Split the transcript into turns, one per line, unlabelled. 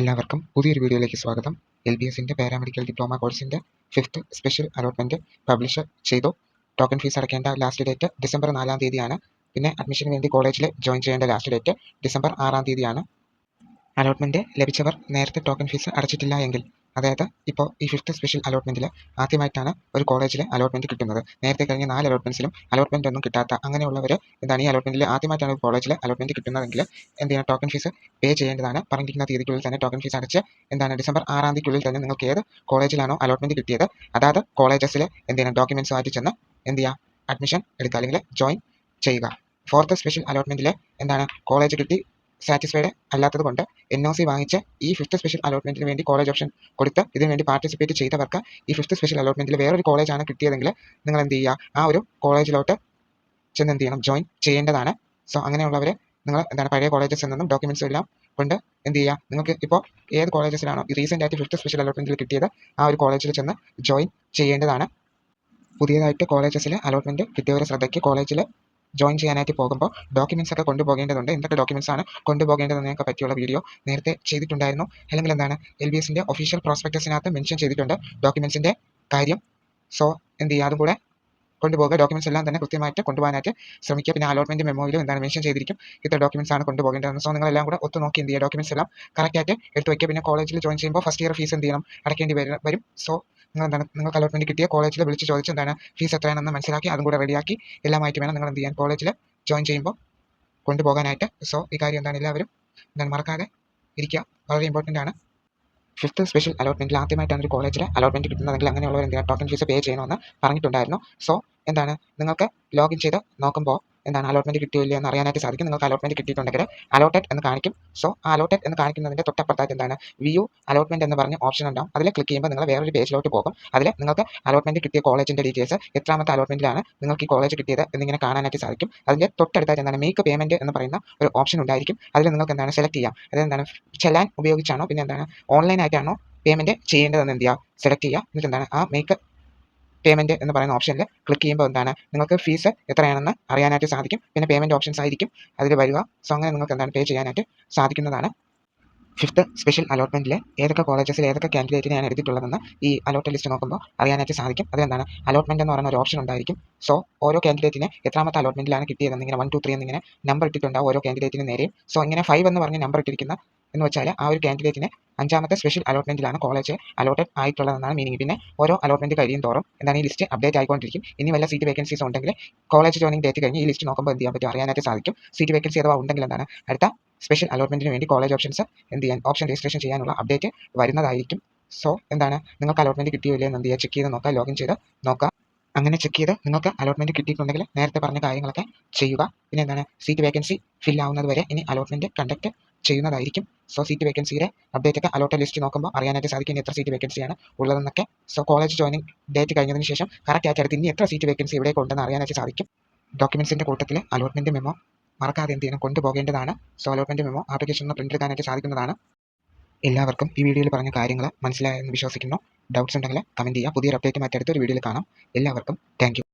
എല്ലാവർക്കും പുതിയൊരു വീഡിയോയിലേക്ക് സ്വാഗതം. LBSന്റെ പാരാമെഡിക്കൽ ഡിപ്ലോമ കോഴ്സിന്റെ 5th സ്പെഷ്യൽ അലോട്ട്മെന്റ് പബ്ലിഷ് ചെയ്തു. ടോക്കൺ ഫീസ് അടയ്ക്കേണ്ട ലാസ്റ്റ് ഡേറ്റ് ഡിസംബർ 4 തീയതിയാണ്. പിന്നെ അഡ്മിഷന് വേണ്ടി കോളേജിൽ ജോയിൻ ചെയ്യേണ്ട ലാസ്റ്റ് ഡേറ്റ് ഡിസംബർ 6 തീയതിയാണ്. അലോട്ട്മെന്റ് ലഭിച്ചവർ നേരത്തെ ടോക്കൺ ഫീസ് അടച്ചിട്ടില്ല എങ്കിൽ, അതായത് ഇപ്പോൾ ഈ 5th സ്പെഷ്യൽ അലോട്ട്മെന്റിൽ ആദ്യമായിട്ടാണ് ഒരു കോളേജിൽ അലോട്ട്മെന്റ് കിട്ടുന്നത്. നേരത്തെ കഴിഞ്ഞ 4 അലോട്ട്മെന്റ്സിലും അലോട്ട്മെന്റ് ഒന്നും കിട്ടാത്ത അങ്ങനെയുള്ളവർ ഈ അലോട്ട്മെന്റിൽ ആദ്യമായിട്ടാണ് ഒരു കോളേജിൽ അലോട്ട്മെന്റ് കിട്ടുന്നതെങ്കിൽ ടോക്കൺ ഫീസ് പേ ചെയ്യേണ്ടതാണ്. പറഞ്ഞിരിക്കുന്ന തീയതിക്കുള്ളിൽ തന്നെ ടോക്കൺ ഫീസ് അടച്ച് ഡിസംബർ 6 തീയതിക്കുള്ളിൽ തന്നെ നിങ്ങൾക്ക് ഏത് കോളേജിലാണോ അലോട്ട്മെന്റ് കിട്ടിയത് അതാത് കോളേജസിൽ ഡോക്യുമെന്റ്സ് ആയിട്ട് ചെന്ന് അഡ്മിഷൻ എടുക്കുക, അല്ലെങ്കിൽ ജോയിൻ ചെയ്യുക. 4th സ്പെഷ്യൽ അലോട്ട്മെന്റിൽ കോളേജ് കിട്ടി സാറ്റിസ്ഫൈഡ് അല്ലാത്തത് കൊണ്ട് NOC വാങ്ങിച്ച് ഈ 5th സ്പെഷ്യൽ അലോട്ട്മെന്റിന് വേണ്ടി കോളേജ് ഓപ്ഷൻ കൊടുത്ത് ഇതിനു വേണ്ടി പാർട്ടിസിപ്പേറ്റ് ചെയ്തവർക്ക് ഈ 5th സ്പെഷ്യൽ അലോട്ട്മെന്റിൽ വേറൊരു കോളേജാണ് കിട്ടിയതെങ്കിൽ നിങ്ങൾ ആ ഒരു കോളേജിലോട്ട് ചെന്ന് ജോയിൻ ചെയ്യേണ്ടതാണ്. സോ അങ്ങനെയുള്ളവർ നിങ്ങൾ പഴയ കോളേജസിൽ നിന്നും ഡോക്യുമെന്റ്സ് എല്ലാം കൊണ്ട് നിങ്ങൾക്ക് ഇപ്പോൾ ഏത് കോളേജസിലാണോ റീസെന്റ് ആയിട്ട് 5th സ്പെഷ്യൽ അലോട്ട്മെന്റിൽ കിട്ടിയത് ആ ഒരു കോളേജിൽ ചെന്ന് ജോയിൻ ചെയ്യേണ്ടതാണ്. പുതിയതായിട്ട് കോളേജസിൽ അലോട്ട്മെന്റ് കിട്ടിയവരെ ശ്രദ്ധയ്ക്ക്, കോളേജിൽ ജോയിൻ ചെയ്യാനായിട്ട് പോകുമ്പോൾ ഡോക്യുമെന്റ്സ് ഒക്കെ കൊണ്ടുപോകേണ്ടതുണ്ട്. എന്തൊക്കെ ഡോക്യുമെന്റ്സ് ആണ് കൊണ്ടുപോകേണ്ടതെന്നൊക്കെ പറ്റിയുള്ള വീഡിയോ നേരത്തെ ചെയ്തിട്ടുണ്ടായിരുന്നു. അല്ലെങ്കിൽ LBSന്റെ ഒഫീഷ്യൽ പ്രോസ്പെക്ടസിനകത്ത് മെൻഷൻ ചെയ്തിട്ടുണ്ട് ഡോക്യുമെന്റ്സിന്റെ കാര്യം. സോ അതും കൂടെ കൊണ്ടുപോകുക. ഡോക്യുമെന്റ്സ് എല്ലാം തന്നെ കൃത്യമായിട്ട് കൊണ്ടുപോകാനായിട്ട് ശ്രമിക്കുക. പിന്നെ അലോട്ട്മെന്റ് മെമ്മോയിലും മെൻഷൻ ചെയ്തിരിക്കും ഇത്ര ഡോക്യുമെന്റ്സ് ആണ് കൊണ്ടുപോകേണ്ടതെന്ന്. സോ നിങ്ങളെല്ലാം കൂടെ ഒത്തു നോക്കി ഡോക്യുമെന്റ്സ് എല്ലാം കറക്റ്റായിട്ട് എടുത്ത് വയ്ക്കുക. പിന്നെ കോളേജിൽ ജോയിൻ ചെയ്യുമ്പോൾ ഫസ്റ്റ് ഇയർ ഫീസ് അടയ്ക്കേണ്ടി വരും. സോ നിങ്ങൾക്ക് അലോട്ട്മെന്റ് കിട്ടിയ കോളേജിൽ വിളിച്ച് ചോദിച്ച് ഫീസ് എത്രയാണെന്ന് മനസ്സിലാക്കി അതും കൂടെ റെഡിയാക്കി എല്ലാമായിട്ട് വേണം നിങ്ങൾ കോളേജിൽ ജോയിൻ ചെയ്യുമ്പോൾ കൊണ്ടുപോകാനായിട്ട്. സോ ഈ കാര്യം എല്ലാവരും മറക്കാതെ ഇരിക്കുക, വളരെ ഇമ്പോർട്ടൻ്റ് ആണ്. 5th സ്പെഷ്യൽ അലോട്ട്മെന്റിൽ ആദ്യമായിട്ടാണ് ഒരു കോളേജിൽ അലോട്ട്മെന്റ് കിട്ടുന്നതെങ്കിൽ അങ്ങനെയുള്ളവർ ടോക്കൺ ഫീസ് പേ ചെയ്യണമെന്ന് പറഞ്ഞിട്ടുണ്ടായിരുന്നു. സോ നിങ്ങൾക്ക് ലോഗിൻ ചെയ്ത് നോക്കുമ്പോൾ അലോട്ട്മെന്റ് കിട്ടിയോ ഇല്ലയോ എന്ന് അറിയാനായിട്ട് സാധിക്കും. നിങ്ങൾക്ക് അലോട്ട്മെന്റ് കിട്ടിയിട്ടുണ്ടെങ്കിൽ അലോട്ടഡ് എന്ന് കാണിക്കും. സോ അലോട്ടഡ് എന്ന് കാണിക്കുന്നതിന്റെ തൊട്ടപ്പുറത്തായിട്ട് വ്യൂ അലോട്ട്മെന്റ് എന്ന് പറഞ്ഞ ഓപ്ഷൻ ഉണ്ടാവും. അതിൽ ക്ലിക്ക് ചെയ്യുമ്പോൾ നിങ്ങൾ വേറൊരു പേജിലോട്ട് പോകും. അതിൽ നിങ്ങൾക്ക് അലോട്ട്മെന്റ് കിട്ടിയ കോളേജിന്റെ ഡീറ്റെയിൽസ്, എത്രാമത്തെ അലോട്ട്മെന്റിലാണ് നിങ്ങൾക്ക് ഈ കോളേജ് കിട്ടിയത് എന്നിങ്ങനെ കാണാനായിട്ട് സാധിക്കും. അതിന്റെ തൊട്ടടുത്തായിട്ട് മേക്ക് പേയ്മെന്റ് എന്ന് പറയുന്ന ഒരു ഓപ്ഷൻ ഉണ്ടായിരിക്കും. അതിൽ നിങ്ങൾക്ക് സെലക്ട് ചെയ്യാം. അത് ചെല്ലാൻ ഉപയോഗിച്ചാണോ പിന്നെ ഓൺലൈൻ ആയിട്ടാണോ പേയ്മെന്റ് ചെയ്യേണ്ടതെന്ന് സെലക്ട് ചെയ്യുക. എന്നിട്ട് ആ മേക്ക് പേയ്മെന്റ് എന്ന് പറയുന്ന ഓപ്ഷനിൽ ക്ലിക്ക് ചെയ്യുമ്പോൾ നിങ്ങൾക്ക് ഫീസ് എത്രയാണെന്ന് അറിയാനായിട്ട് സാധിക്കും. പിന്നെ പേയ്മെന്റ് ഓപ്ഷൻസ് ആയിരിക്കും അതിൽ വരിക. സോ അങ്ങനെ നിങ്ങൾക്ക് പേ ചെയ്യാനായിട്ട് സാധിക്കുന്നതാണ്. 5th സ്പെഷ്യൽ അലോട്ട്മെന്റിൽ ഏതൊക്കെ കോളേജസിൽ ഏതൊക്കെ കാൻഡിഡേറ്റിനെയാണ് എടുത്തിട്ടുള്ളതെന്ന് ഈ അലോട്ട് ലിസ്റ്റ് നോക്കുമ്പോൾ അറിയാനായിട്ട് സാധിക്കും. അത് അലോട്ട്മെന്റ് എന്ന് പറയുന്ന ഒരു ഓപ്ഷൻ ഉണ്ടായിരിക്കും. സോ ഓരോ കാൻഡിഡേറ്റിനെ എത്രാമത്തെ അലോട്ട്മെന്റിലാണ് കിട്ടിയതെന്ന് 1, 2, 3 എന്നിങ്ങനെ നമ്പർ ഇട്ടിട്ടുണ്ടാവും ഓരോ കാൻഡിഡേറ്റിന് നേരെയും. സോ ഇങ്ങനെ 5 എന്ന് പറഞ്ഞ നമ്പർ ഇട്ടിരിക്കുന്ന എന്ന് വെച്ചാൽ ആ ഒരു കാൻഡിഡേറ്റിന് 5ാമത്തെ സ്പെഷ്യൽ അലോട്ട്മെന്റിലാണ് കോളേജ് അലോട്ടഡ് ആയിട്ടുള്ളതെന്നാണ് മീനിങ്. പിന്നെ ഓരോ അലോട്ട്മെന്റ് കഴിയും തോറും ഈ ലിസ്റ്റ് അപ്ഡേറ്റ് ആയിക്കൊണ്ടിരിക്കും. ഇനി വല്ല സീറ്റ് വേക്കൻസീസ് ഉണ്ടെങ്കിൽ കോളേജ് ജോയിനിങ് ഡേറ്റ് കഴിഞ്ഞ് ഈ ലിസ്റ്റ് നോക്കുമ്പോൾ പറ്റും അറിയാനായിട്ട് സാധിക്കും. സീറ്റ് വേക്കൻസി അഥവാ ഉണ്ടെങ്കിൽ അടുത്ത സ്പെഷ്യൽ അലോട്ട്മെന്റിന് വേണ്ടി കോളേജ് ഓപ്ഷൻസ് ഓപ്ഷൻ രജിസ്ട്രേഷൻ ചെയ്യാനുള്ള അപ്ഡേറ്റ് വരുന്നതായിരിക്കും. സോ നിങ്ങൾക്ക് അലോട്ട്മെന്റ് കിട്ടിയോ ഇല്ലയോ എന്ന് ചെക്ക് ചെയ്ത് നോക്കുക, ലോഗിൻ ചെയ്ത് നോക്കുക. അങ്ങനെ ചെക്ക് ചെയ്ത് നിങ്ങൾക്ക് അലോട്ട്മെന്റ് കിട്ടിയിട്ടുണ്ടെങ്കിൽ നേരത്തെ പറഞ്ഞ കാര്യങ്ങളൊക്കെ ചെയ്യുക. പിന്നെ സീറ്റ് വേക്കൻസി ഫിൽ ആവുന്നത് വരെ ഇനി അലോട്ട്മെന്റ് കണ്ടക്ട് ചെയ്യുന്നതായിരിക്കും. സോ സീറ്റ് വേക്കൻസിയുടെ അപ്ഡേറ്റ് ഒക്കെ അലോട്ട് ലിസ്റ്റ് നോക്കുമ്പോൾ അറിയാനായിട്ട് സാധിക്കും ഇനി എത്ര സീറ്റ് വേക്കൻസിയാണ് ഉള്ളതെന്നൊക്കെ. സോ കോളേജ് ജോയിനിങ് ഡേറ്റ് കഴിഞ്ഞതിന് ശേഷം കറക്റ്റ് ആയിട്ട് അടുത്ത് ഇനി എത്ര സീറ്റ് വേക്കൻസി ഇവിടെ ഉണ്ടെന്ന് അറിയാനായിട്ട് സാധിക്കും. ഡോക്യുമെന്റ്സിന്റെ കൂട്ടത്തിൽ അലോട്ട്മെന്റ് മെമ്മോ മറക്കാതെ കൊണ്ടുപോകേണ്ടതാണ്. So allotment memo application print എടുക്കാനായിട്ട് സാധിക്കുന്നതാണ്. എല്ലാവർക്കും ഈ വീഡിയോയിൽ പറഞ്ഞ കാര്യങ്ങൾ മനസ്സിലായെന്ന് വിശ്വസിക്കുന്നു. ഡൗട്ട്സ് ഉണ്ടെങ്കിൽ കമന്റ് ചെയ്യുക. പുതിയൊരു അപ്ഡേറ്റ് മറ്റടുത്തൊരു വീഡിയോയിൽ കാണാം. എല്ലാവർക്കും താങ്ക് യു.